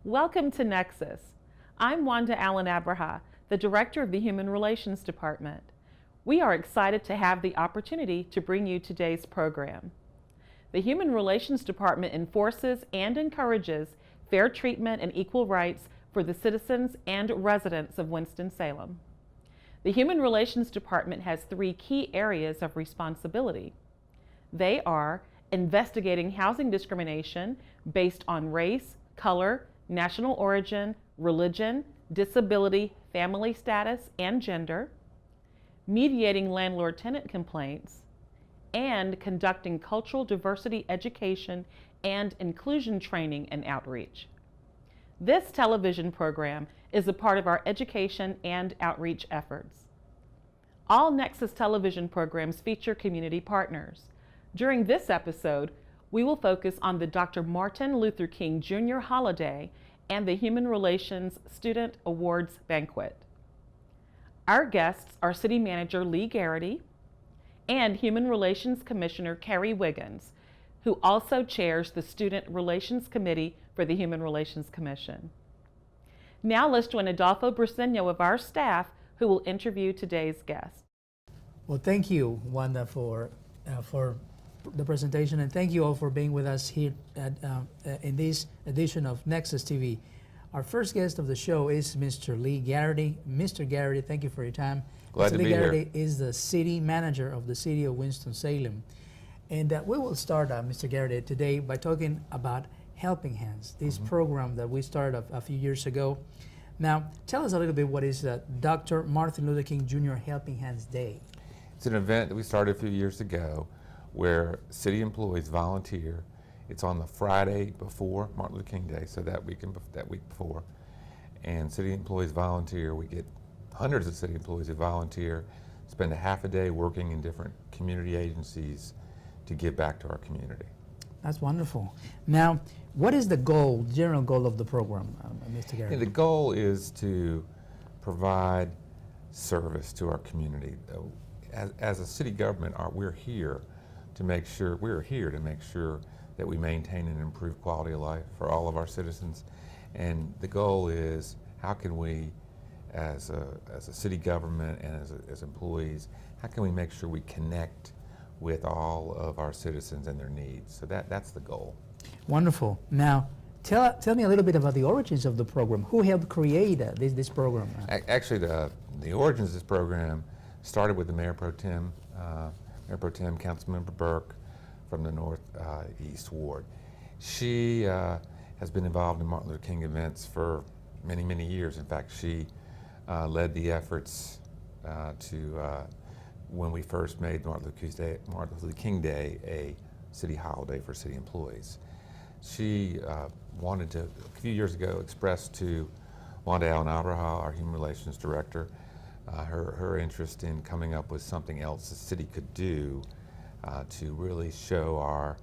Welcome to Nexus. I'm Wanda Allen Abraha, the Director of the Human Relations Department. We are excited to have the opportunity to bring you today's program. The Human Relations Department enforces and encourages fair treatment and equal rights for the citizens and residents of Winston-Salem. The Human Relations Department has three key areas of responsibility. They are investigating housing discrimination based on race, color, national origin, religion, disability, family status, and gender, mediating landlord-tenant complaints, and conducting cultural diversity education and inclusion training and outreach. This television program is a part of our education and outreach efforts. All Nexus television programs feature community partners. During this episode, we will focus on the Dr. Martin Luther King Jr. holiday and the Human Relations Student Awards Banquet. Our guests are City Manager Lee Garrity and Human Relations Commissioner Carrie Wiggins, who also chairs the Student Relations Committee for the Human Relations Commission. Now let's join Adolfo Briceño of our staff, who will interview today's guest. Well, thank you, Wanda, for the presentation, and thank you all for being with us here in this edition of Nexus TV. Our first guest of the show is Mr. Lee Garrity. Mr. Garrity, thank you for your time. Glad to be here. Mr. Lee Garrity is the city manager of the city of Winston-Salem. And we will start, Mr. Garrity, today by talking about Helping Hands, this program that we started a few years ago. Now, tell us a little bit what is Dr. Martin Luther King Jr. Helping Hands Day. It's an event that we started a few years ago where city employees volunteer. It's on the Friday before Martin Luther King Day, so that week before. And city employees volunteer. We get hundreds of city employees who volunteer, spend a half a day working in different community agencies to give back to our community. That's wonderful. Now, what is the goal, general goal of the program, Mr. Garrity? The goal is to provide service to our community. As a city government, we're here to make sure that we maintain and improve quality of life for all of our citizens. And the goal is, how can we, as a city government and as employees, how can we make sure we connect with all of our citizens and their needs? So that's the goal. Wonderful. Now, tell me a little bit about the origins of the program. Who helped create this program? Actually, the origins of this program started with the Mayor Pro Tem, Councilmember Burke from the Northeast Ward. She has been involved in Martin Luther King events for many, many years. In fact, she led the efforts when we first made Martin Luther King Day a city holiday for city employees. She wanted to, a few years ago, express to Wanda Allen Abraha, our Human Relations Director, her interest in coming up with something else the city could do to really show our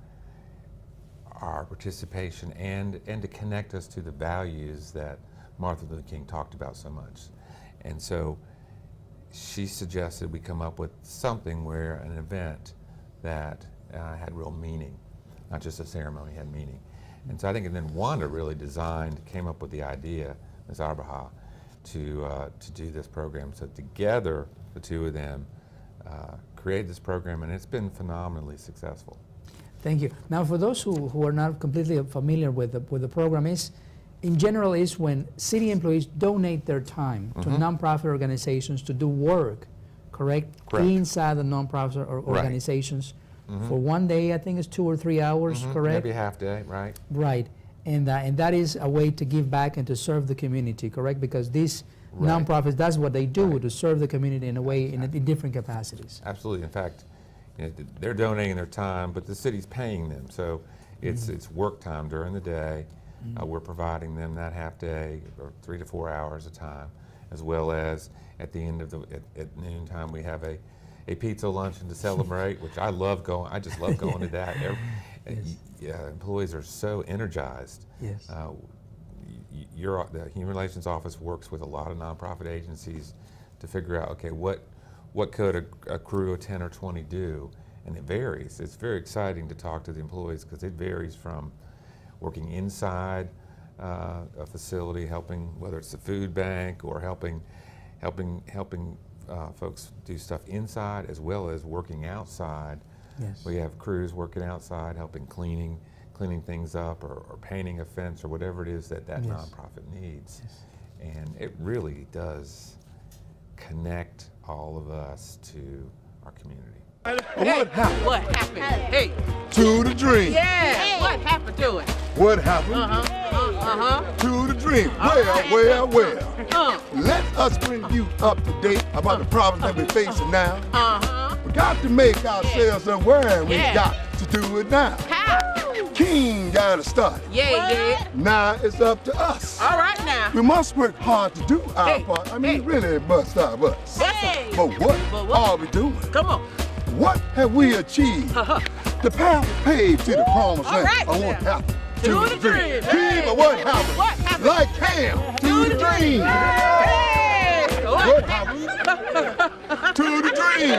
participation and to connect us to the values that Martin Luther King talked about so much. And so she suggested we come up with something where an event that had real meaning, not just a ceremony, had meaning. And so I think, and then Wanda really came up with the idea, Ms. Abraha, to do this program. So together, the two of them created this program, and it's been phenomenally successful. Thank you. Now, for those who are not completely familiar with the program, in general is when city employees donate their time to nonprofit organizations to do work, correct? Inside the nonprofit organizations for one day, I think it's 2 or 3 hours, correct? Maybe a half day, right? Right. And that is a way to give back and to serve the community, correct? Because these nonprofits, that's what they do, to serve the community in a way, in different capacities. Absolutely. In fact, they're donating their time, but the city's paying them. So it's work time during the day. We're providing them that half day, or 3 to 4 hours of time, as well as at the end of at noon time, we have a pizza luncheon to celebrate, which I love going. I just love going to that. Employees are so energized. Yes. The Human Relations Office works with a lot of nonprofit agencies to figure out, okay, what could a crew of 10 or 20 do? And it varies. It's very exciting to talk to the employees because it varies from working inside a facility, helping, whether it's the food bank or helping folks do stuff inside as well as working outside. Yes. We have crews working outside, helping cleaning things up or painting a fence or whatever it is that Yes. nonprofit needs. Yes. And it really does connect all of us to our community. What happened? What happened? Hey. To the dream. Yeah. Hey. What happened to it? What happened? To the dream. Well. Let us bring you up to date about the problems that we're facing now. We got to make ourselves aware, and we got to do it now. How? King got to start. Yeah. Now it's up to us. All right now. We must work hard to do our part. I mean, really bust our butts. Hey. But what are we doing? Come on. What have we achieved? The path paved to the promised land. Right, I want happened to the dream. Dream of what happened? What happened? Like Cam to the dream. Hey. What happened? To the dream.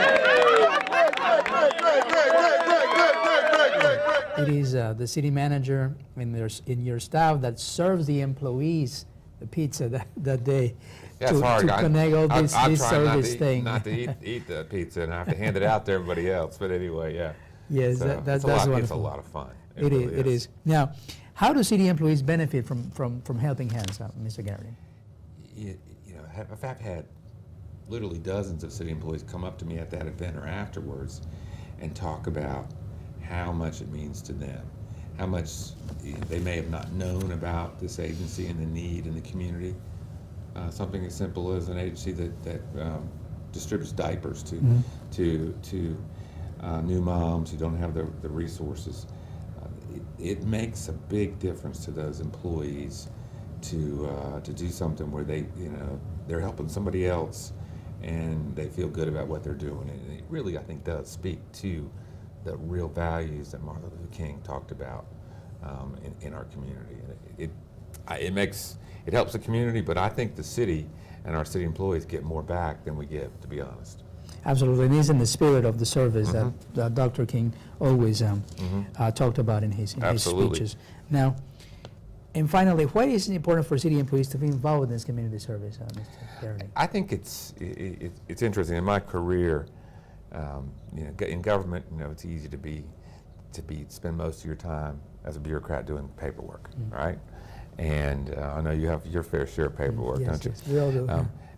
It is the city manager in your staff that serves the employees the pizza that day. Yeah, to, it's hard. to connect all I this try service thing. not to eat the pizza, and I have to hand it out to everybody else. But anyway, yeah. Yes, So that's wonderful. wonderful. It's a lot of fun. It is. Now, how do city employees benefit from Helping Hands, Mr. Garrity? I've had literally dozens of city employees come up to me at that event or afterwards and talk about how much it means to them, how much they may have not known about this agency and the need in the community. Something as simple as an agency that distributes diapers to new moms who don't have the resources. It makes a big difference to those employees to do something where they're helping somebody else and they feel good about what they're doing. And it really, I think, does speak to the real values that Martin Luther King talked about in our community. And it helps the community, but I think the city and our city employees get more back than we give, to be honest. Absolutely, and it's in the spirit of the service that Dr. King always talked about in his speeches. Now, and finally, why is it important for city employees to be involved in this community service, Mr. Garrity? I think it's interesting. In my career, in government, it's easy to spend most of your time as a bureaucrat doing paperwork, right? And I know you have your fair share of paperwork, don't you? Yes, we all do.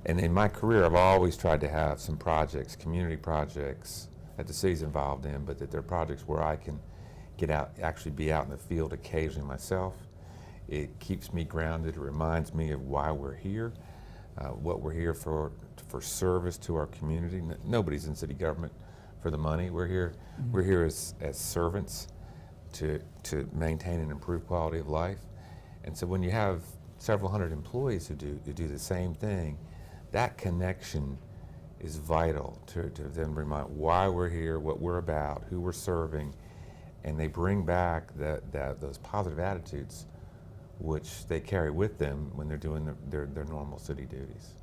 And in my career, I've always tried to have some projects, community projects that the city's involved in, but that they're projects where I can get out, actually be out in the field occasionally myself. It keeps me grounded. It reminds me of why we're here, what we're here for service to our community. Nobody's in city government for the money. We're here. We're here as servants to maintain and improve quality of life. And so when you have several hundred employees who do the same thing, that connection is vital to them remind why we're here, what we're about, who we're serving, and they bring back those positive attitudes which they carry with them when they're doing their normal city duties.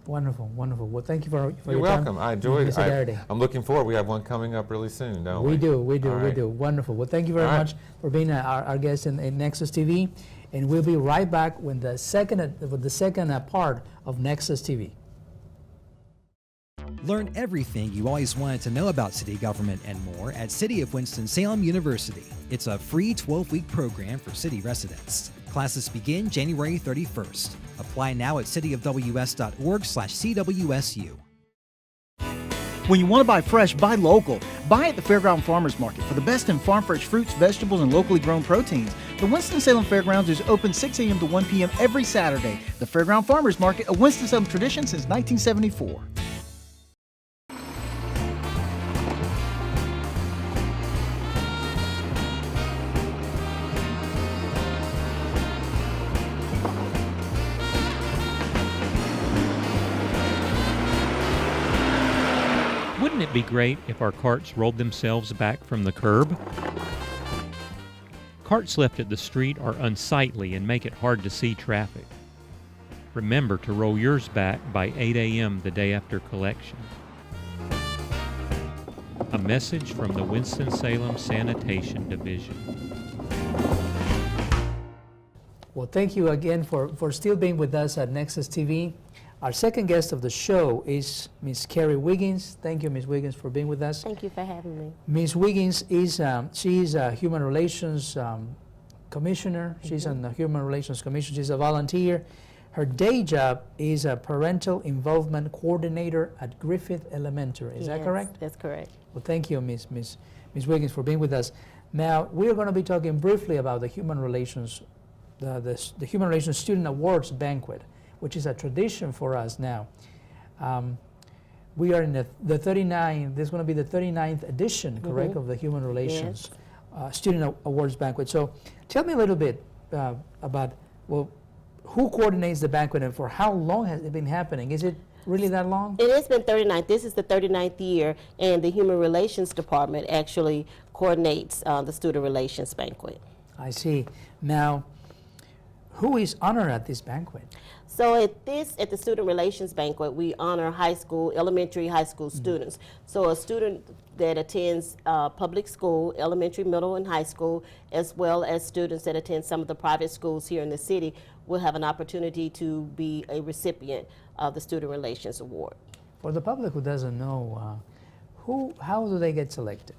Wonderful, wonderful. Well, thank you for You're your welcome. time. I enjoyed it. Mr. Garrity. I'm looking forward. We have one coming up really soon, don't we? We do. All right. Wonderful. Well, thank you very All right. much for being our guest in NEXUS TV, and we'll be right back with the second part of NEXUS TV. Learn everything you always wanted to know about city government and more at City of Winston-Salem University. It's a free 12-week program for city residents. Classes begin January 31st. Apply now at cityofws.org/CWSU. When you want to buy fresh, buy local. Buy at the Fairground Farmers Market for the best in farm fresh fruits, vegetables, and locally grown proteins. The Winston-Salem Fairgrounds is open 6 a.m. to 1 p.m. every Saturday. The Fairground Farmers Market, a Winston-Salem tradition since 1974. Wouldn't it be great if our carts rolled themselves back from the curb? Carts left at the street are unsightly and make it hard to see traffic. Remember to roll yours back by 8 a.m. the day after collection. A message from the Winston-Salem Sanitation Division. Well, thank you again for still being with us at Nexus TV. Our second guest of the show is Ms. Carrie Wiggins. Thank you, Ms. Wiggins, for being with us. Thank you for having me. Ms. Wiggins is she's a Human Relations Commissioner. She's on the Human Relations Commission. She's a volunteer. Her day job is a Parental Involvement Coordinator at Griffith Elementary. Is that correct? That's correct. Well, thank you, Ms. Wiggins, for being with us. Now, we're going to be talking briefly about the Human Relations, the Human Relations Student Awards Banquet, which is a tradition for us now. We are in the 39th, this is going to be the 39th edition, correct, of the Human Relations Student Awards Banquet. So tell me a little bit about, well, who coordinates the banquet and for how long has it been happening? Is it really that long? It has been 39. This is the 39th year, and the Human Relations Department actually coordinates the Student Relations Banquet. I see. Now, who is honored at this banquet? So at the Student Relations Banquet, we honor high school, elementary, high school students. So a student that attends public school, elementary, middle, and high school, as well as students that attend some of the private schools here in the city, will have an opportunity to be a recipient of the Student Relations Award. For the public who doesn't know, how do they get selected?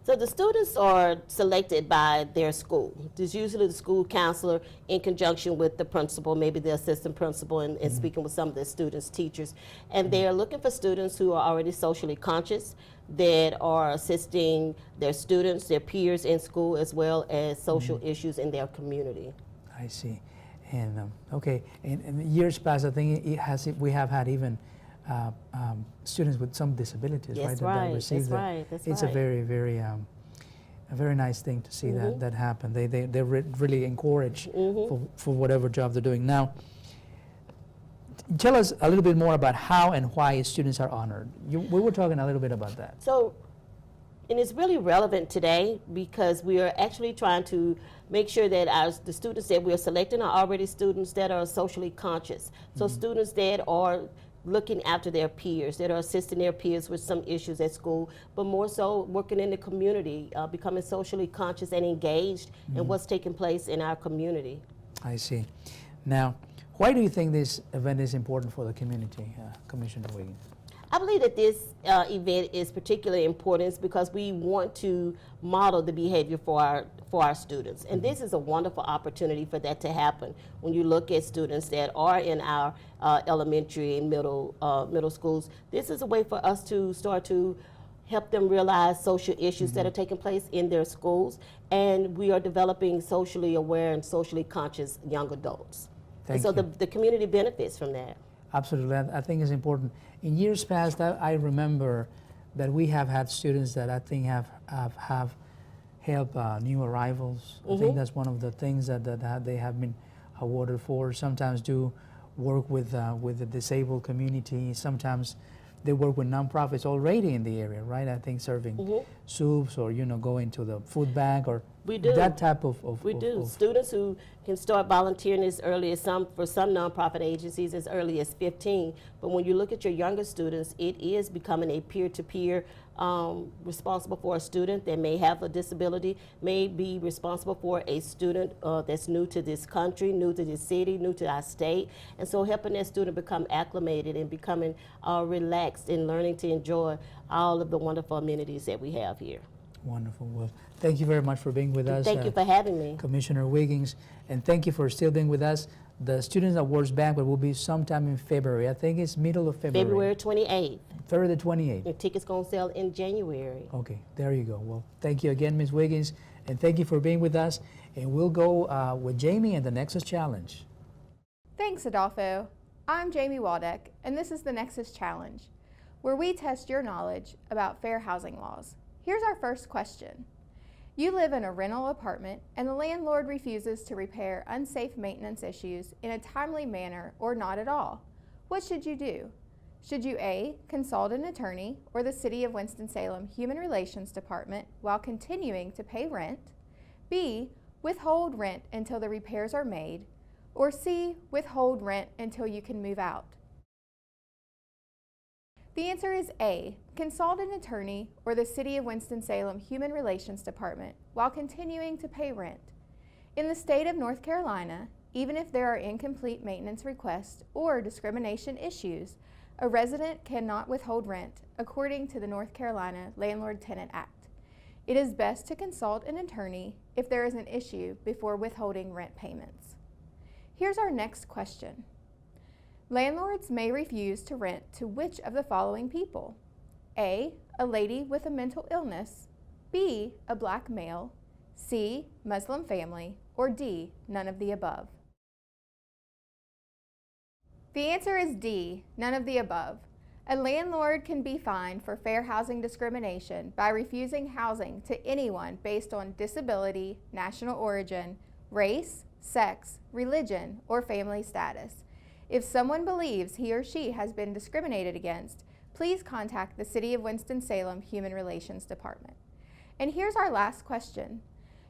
So the students are selected by their school. There's usually the school counselor in conjunction with the principal, maybe the assistant principal, and speaking with some of the students' teachers. And they are looking for students who are already socially conscious, that are assisting their students, their peers in school, as well as social issues in their community. I see. And okay, in years past, I think we have had even students with some disabilities, Yes, right? That receive That's it's right. a very nice thing to see that happen. They really encourage for whatever job they're doing. Now, tell us a little bit more about how and why students are honored. We were talking a little bit about that. So, and it's really relevant today because we are actually trying to make sure that the students that we are selecting are already students that are socially conscious. So students that are looking after their peers, that are assisting their peers with some issues at school, but more so working in the community, becoming socially conscious and engaged in what's taking place in our community. I see. Now, why do you think this event is important for the community, Commissioner Wiggins? I believe that this event is particularly important because we want to model the behavior for our students. And this is a wonderful opportunity for that to happen. When you look at students that are in our elementary and middle schools, this is a way for us to start to help them realize social issues that are taking place in their schools. And we are developing socially aware and socially conscious young adults. Thank so you. the community benefits from that. Absolutely, I think it's important. In years past, I remember that we have had students that I think have helped new arrivals. I think that's one of the things that they have been awarded for. Sometimes do work with the disabled community. Sometimes they work with nonprofits already in the area, right? I think serving soups or going to the food bank or We do. that type of We do. Students who can start volunteering as early as for some nonprofit agencies as early as 15. But when you look at your younger students, it is becoming a peer-to-peer responsible for a student that may have a disability, may be responsible for a student that's new to this country, new to this city, new to our state. And so helping that student become acclimated and becoming relaxed and learning to enjoy all of the wonderful amenities that we have here. Wonderful. Well, thank you very much for being with us. Thank you for having me. Commissioner Wiggins, and thank you for still being with us. The Students Awards Banquet will be sometime in February. I think it's middle of February. February 28th. February the 28th. The tickets going to sell in January. Okay, there you go. Well, thank you again, Ms. Wiggins, and thank you for being with us. And we'll go with Jamie and the Nexus Challenge. Thanks, Adolfo. I'm Jamie Waldeck, and this is the Nexus Challenge, where we test your knowledge about fair housing laws. Here's our first question. You live in a rental apartment and the landlord refuses to repair unsafe maintenance issues in a timely manner or not at all. What should you do? Should you A, consult an attorney or the City of Winston-Salem Human Relations Department while continuing to pay rent? B, withhold rent until the repairs are made? Or C, withhold rent until you can move out? The answer is A, consult an attorney or the City of Winston-Salem Human Relations Department while continuing to pay rent. In the state of North Carolina, even if there are incomplete maintenance requests or discrimination issues, a resident cannot withhold rent according to the North Carolina Landlord-Tenant Act. It is best to consult an attorney if there is an issue before withholding rent payments. Here's our next question. Landlords may refuse to rent to which of the following people? A lady with a mental illness, B, a black male, C, Muslim family, or D, none of the above. The answer is D, none of the above. A landlord can be fined for fair housing discrimination by refusing housing to anyone based on disability, national origin, race, sex, religion, or family status. If someone believes he or she has been discriminated against, please contact the City of Winston-Salem Human Relations Department. And here's our last question.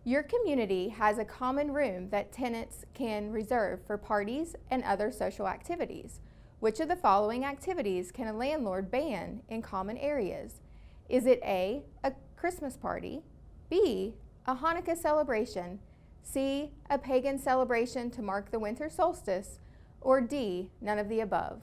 Your community has a common room that tenants can reserve for parties and other social activities. Which of the following activities can a landlord ban in common areas? Is it A, a Christmas party, B, a Hanukkah celebration, C, a pagan celebration to mark the winter solstice, or D, none of the above?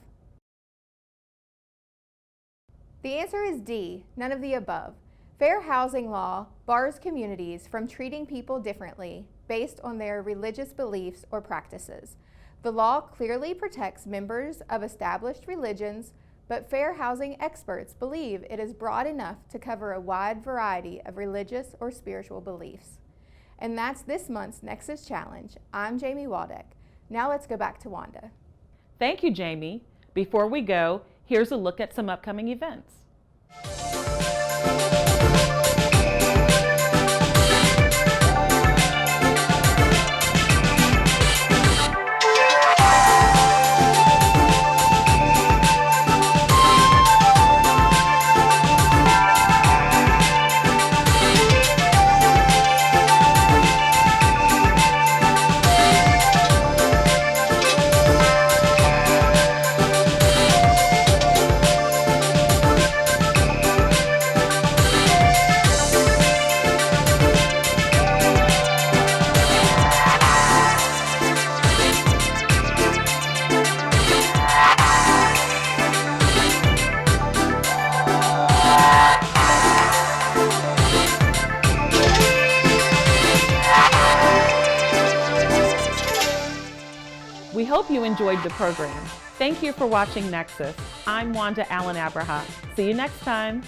The answer is D, none of the above. Fair housing law bars communities from treating people differently based on their religious beliefs or practices. The law clearly protects members of established religions, but fair housing experts believe it is broad enough to cover a wide variety of religious or spiritual beliefs. And that's this month's Nexus Challenge. I'm Jamie Waldeck. Now let's go back to Wanda. Thank you, Jamie. Before we go, here's a look at some upcoming events. We hope you enjoyed the program. Thank you for watching Nexus. I'm Wanda Allen Abraha. See you next time.